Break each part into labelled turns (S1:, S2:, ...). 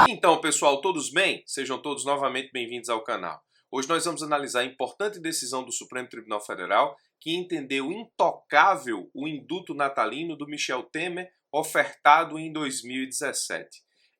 S1: Então, pessoal, todos bem? Sejam todos novamente bem-vindos ao canal. Hoje nós vamos analisar a importante decisão do Supremo Tribunal Federal que entendeu intocável o indulto natalino do Michel Temer ofertado em 2017.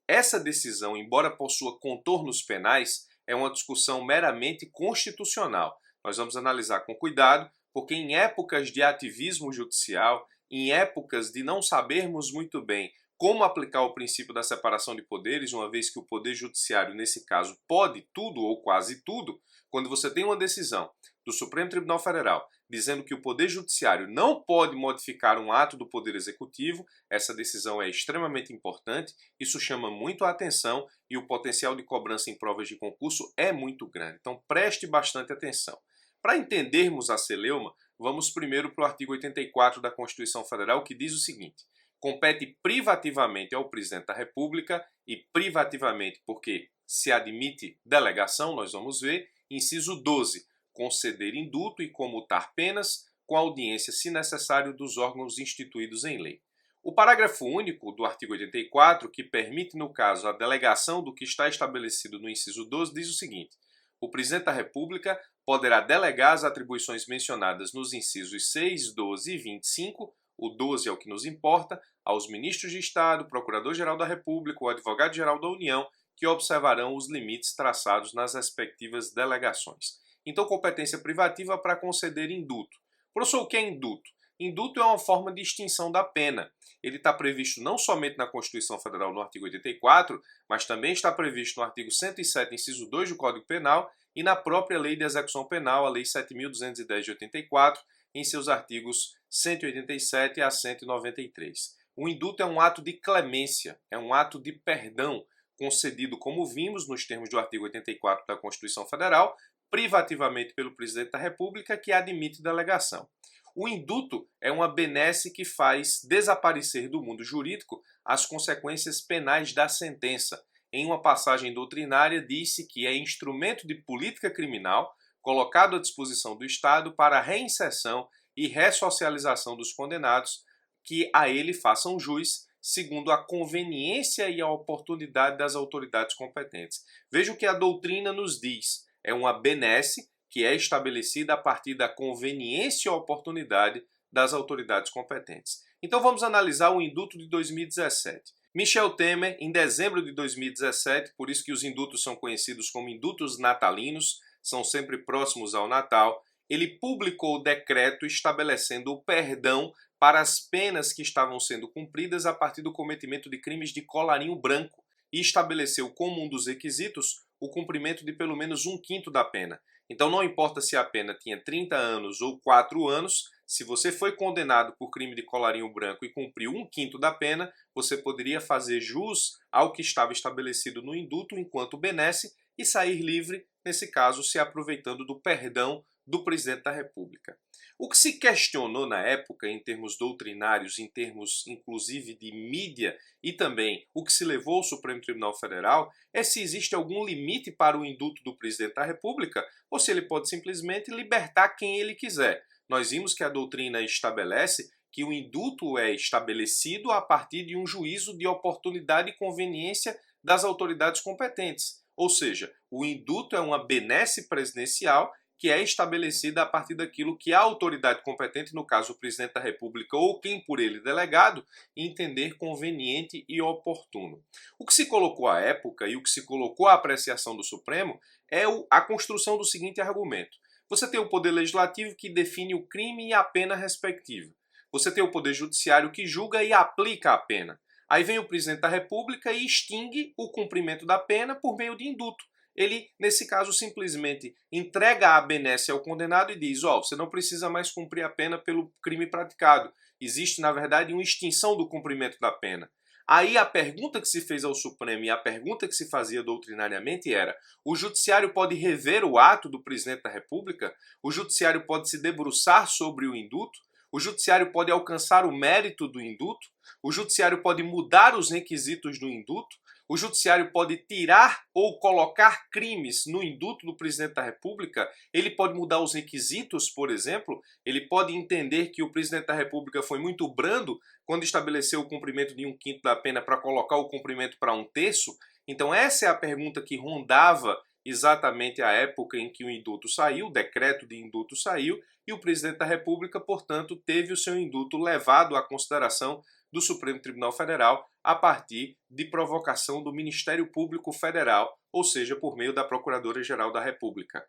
S1: Essa decisão, embora possua contornos penais, é uma discussão meramente constitucional. Nós vamos analisar com cuidado, porque em épocas de ativismo judicial, em épocas de não sabermos muito bem como aplicar o princípio da separação de poderes, uma vez que o Poder Judiciário, nesse caso, pode tudo ou quase tudo, quando você tem uma decisão do Supremo Tribunal Federal dizendo que o Poder Judiciário não pode modificar um ato do Poder Executivo, essa decisão é extremamente importante, isso chama muito a atenção e o potencial de cobrança em provas de concurso é muito grande. Então preste bastante atenção. Para entendermos a celeuma, vamos primeiro para o artigo 84 da Constituição Federal, que diz o seguinte: compete privativamente ao presidente da República, e privativamente porque se admite delegação, nós vamos ver, inciso 12, conceder indulto e comutar penas com audiência, se necessário, dos órgãos instituídos em lei. O parágrafo único do artigo 84, que permite, no caso, a delegação do que está estabelecido no inciso 12, diz o seguinte: o presidente da República poderá delegar as atribuições mencionadas nos incisos 6, 12 e 25, o 12 é o que nos importa, aos ministros de Estado, Procurador-Geral da República ou Advogado-Geral da União, que observarão os limites traçados nas respectivas delegações. Então, competência privativa para conceder indulto. Professor, o que é indulto? Indulto é uma forma de extinção da pena. Ele está previsto não somente na Constituição Federal no artigo 84, mas também está previsto no artigo 107, inciso 2 do Código Penal e na própria Lei de Execução Penal, a Lei 7.210 de 84, em seus artigos 187 a 193. O indulto é um ato de clemência, é um ato de perdão concedido, como vimos nos termos do artigo 84 da Constituição Federal, privativamente pelo presidente da República, que admite delegação. O indulto é uma benesse que faz desaparecer do mundo jurídico as consequências penais da sentença. Em uma passagem doutrinária, disse que é instrumento de política criminal colocado à disposição do Estado para a reinserção e ressocialização dos condenados que a ele façam jus, segundo a conveniência e a oportunidade das autoridades competentes. Veja o que a doutrina nos diz. É uma benesse que é estabelecida a partir da conveniência e oportunidade das autoridades competentes. Então vamos analisar o indulto de 2017. Michel Temer, em dezembro de 2017, por isso que os indultos são conhecidos como indultos natalinos, são sempre próximos ao Natal, ele publicou o decreto estabelecendo o perdão para as penas que estavam sendo cumpridas a partir do cometimento de crimes de colarinho branco e estabeleceu como um dos requisitos o cumprimento de pelo menos 1/5 da pena. Então não importa se a pena tinha 30 anos ou 4 anos, se você foi condenado por crime de colarinho branco e cumpriu 1/5 da pena, você poderia fazer jus ao que estava estabelecido no indulto enquanto benesse e sair livre, nesse caso, se aproveitando do perdão do presidente da República. O que se questionou na época, em termos doutrinários, em termos inclusive de mídia e também o que se levou ao Supremo Tribunal Federal, é se existe algum limite para o indulto do presidente da República ou se ele pode simplesmente libertar quem ele quiser. Nós vimos que a doutrina estabelece que o indulto é estabelecido a partir de um juízo de oportunidade e conveniência das autoridades competentes. Ou seja, o indulto é uma benesse presidencial que é estabelecida a partir daquilo que a autoridade competente, no caso o presidente da República ou quem por ele delegado, entender conveniente e oportuno. O que se colocou à época e o que se colocou à apreciação do Supremo é a construção do seguinte argumento. Você tem o Poder Legislativo que define o crime e a pena respectiva. Você tem o Poder Judiciário que julga e aplica a pena. Aí vem o presidente da República e extingue o cumprimento da pena por meio de indulto. Ele, nesse caso, simplesmente entrega a benesse ao condenado e diz: você não precisa mais cumprir a pena pelo crime praticado. Existe, na verdade, uma extinção do cumprimento da pena. Aí a pergunta que se fez ao Supremo e a pergunta que se fazia doutrinariamente era: o judiciário pode rever o ato do presidente da República? O judiciário pode se debruçar sobre o indulto? O judiciário pode alcançar o mérito do indulto? O judiciário pode mudar os requisitos do indulto? O judiciário pode tirar ou colocar crimes no indulto do presidente da República? Ele pode mudar os requisitos, por exemplo? Ele pode entender que o presidente da República foi muito brando quando estabeleceu o cumprimento de 1/5 da pena para colocar o cumprimento para 1/3? Então essa é a pergunta que rondava exatamente a época em que o indulto saiu, o decreto de indulto saiu, e o presidente da República, portanto, teve o seu indulto levado à consideração do Supremo Tribunal Federal a partir de provocação do Ministério Público Federal, ou seja, por meio da Procuradora-Geral da República.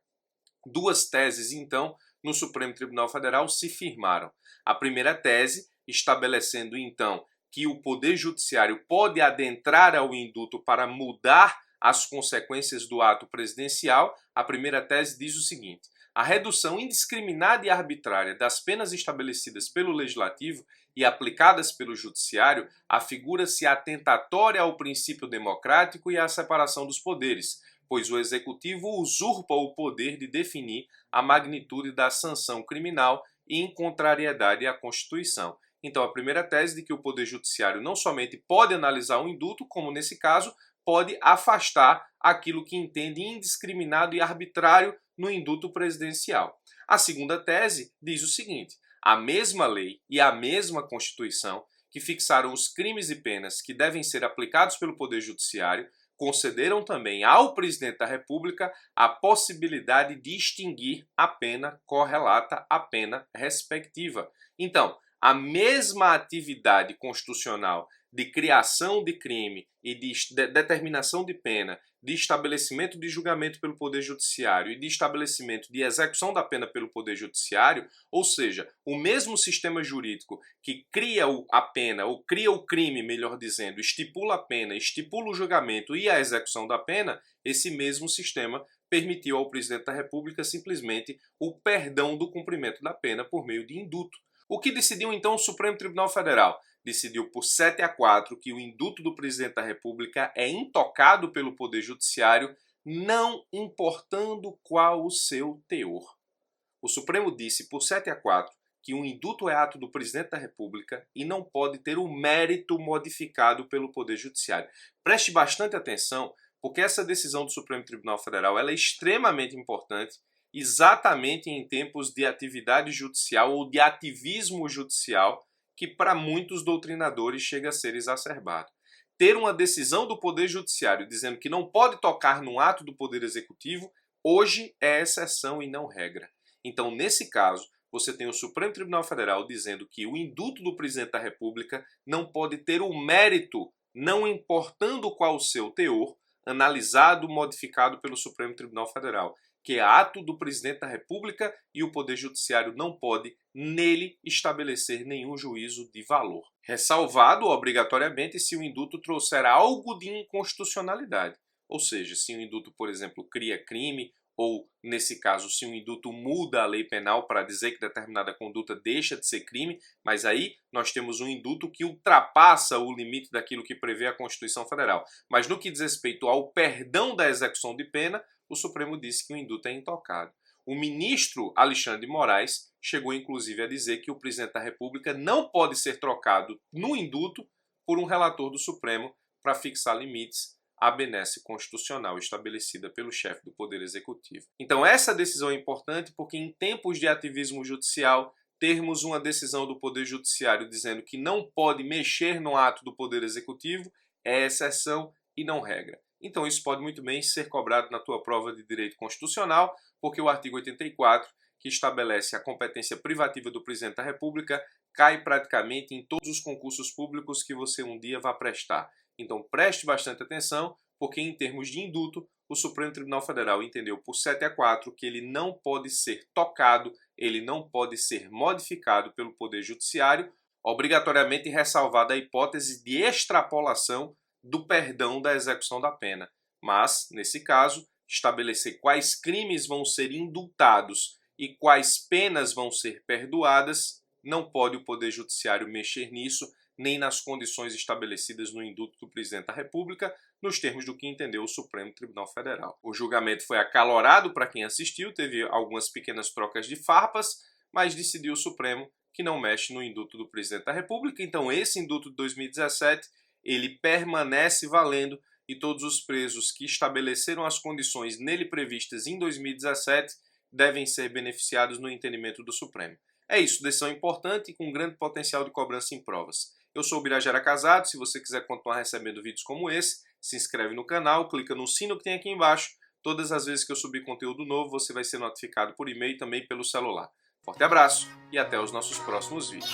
S1: Duas teses, então, no Supremo Tribunal Federal se firmaram. A primeira tese, estabelecendo, então, que o Poder Judiciário pode adentrar ao indulto para mudar as consequências do ato presidencial. A primeira tese diz o seguinte: a redução indiscriminada e arbitrária das penas estabelecidas pelo Legislativo e aplicadas pelo Judiciário afigura-se atentatória ao princípio democrático e à separação dos poderes, pois o Executivo usurpa o poder de definir a magnitude da sanção criminal e em contrariedade à Constituição. Então, a primeira tese de que o Poder Judiciário não somente pode analisar o indulto, como nesse caso, pode afastar aquilo que entende indiscriminado e arbitrário no indulto presidencial. A segunda tese diz o seguinte: a mesma lei e a mesma Constituição que fixaram os crimes e penas que devem ser aplicados pelo Poder Judiciário concederam também ao presidente da República a possibilidade de extinguir a pena correlata à pena respectiva. Então, a mesma atividade constitucional de criação de crime e de determinação de pena, de estabelecimento de julgamento pelo Poder Judiciário e de estabelecimento de execução da pena pelo Poder Judiciário, ou seja, o mesmo sistema jurídico que cria a pena, ou cria o crime, melhor dizendo, estipula a pena, estipula o julgamento e a execução da pena, esse mesmo sistema permitiu ao presidente da República simplesmente o perdão do cumprimento da pena por meio de indulto. O que decidiu então o Supremo Tribunal Federal? Decidiu por 7-4 que o indulto do presidente da República é intocado pelo Poder Judiciário, não importando qual o seu teor. O Supremo disse por 7-4 que o indulto é ato do presidente da República e não pode ter o mérito modificado pelo Poder Judiciário. Preste bastante atenção, porque essa decisão do Supremo Tribunal Federal ela é extremamente importante, exatamente em tempos de atividade judicial ou de ativismo judicial, que para muitos doutrinadores chega a ser exacerbado. Ter uma decisão do Poder Judiciário dizendo que não pode tocar num ato do Poder Executivo, hoje é exceção e não regra. Então, nesse caso, você tem o Supremo Tribunal Federal dizendo que o indulto do presidente da República não pode ter o mérito, não importando qual o seu teor, analisado, modificado pelo Supremo Tribunal Federal, que é ato do presidente da República e o Poder Judiciário não pode, nele, estabelecer nenhum juízo de valor. Ressalvado, obrigatoriamente, se o indulto trouxer algo de inconstitucionalidade. Ou seja, se o indulto, por exemplo, cria crime, ou, nesse caso, se o indulto muda a lei penal para dizer que determinada conduta deixa de ser crime, mas aí nós temos um indulto que ultrapassa o limite daquilo que prevê a Constituição Federal. Mas no que diz respeito ao perdão da execução de pena, o Supremo disse que o indulto é intocado. O ministro Alexandre de Moraes chegou inclusive a dizer que o presidente da República não pode ser trocado no indulto por um relator do Supremo para fixar limites à benesse constitucional estabelecida pelo chefe do Poder Executivo. Então essa decisão é importante porque em tempos de ativismo judicial, termos uma decisão do Poder Judiciário dizendo que não pode mexer no ato do Poder Executivo é exceção e não regra. Então isso pode muito bem ser cobrado na tua prova de direito constitucional, porque o artigo 84, que estabelece a competência privativa do presidente da República, cai praticamente em todos os concursos públicos que você um dia vai prestar. Então preste bastante atenção, porque em termos de indulto, o Supremo Tribunal Federal entendeu por 7-4 que ele não pode ser tocado, ele não pode ser modificado pelo Poder Judiciário, obrigatoriamente ressalvada a hipótese de extrapolação do perdão da execução da pena. Mas, nesse caso, estabelecer quais crimes vão ser indultados e quais penas vão ser perdoadas, não pode o Poder Judiciário mexer nisso, nem nas condições estabelecidas no indulto do presidente da República, nos termos do que entendeu o Supremo Tribunal Federal. O julgamento foi acalorado para quem assistiu, teve algumas pequenas trocas de farpas, mas decidiu o Supremo que não mexe no indulto do presidente da República. Então esse indulto de 2017 ele permanece valendo e todos os presos que estabeleceram as condições nele previstas em 2017 devem ser beneficiados no entendimento do Supremo. É isso, decisão importante e com grande potencial de cobrança em provas. Eu sou o Birajara Casado, se você quiser continuar recebendo vídeos como esse, se inscreve no canal, clica no sino que tem aqui embaixo. Todas as vezes que eu subir conteúdo novo, você vai ser notificado por e-mail e também pelo celular. Forte abraço e até os nossos próximos vídeos.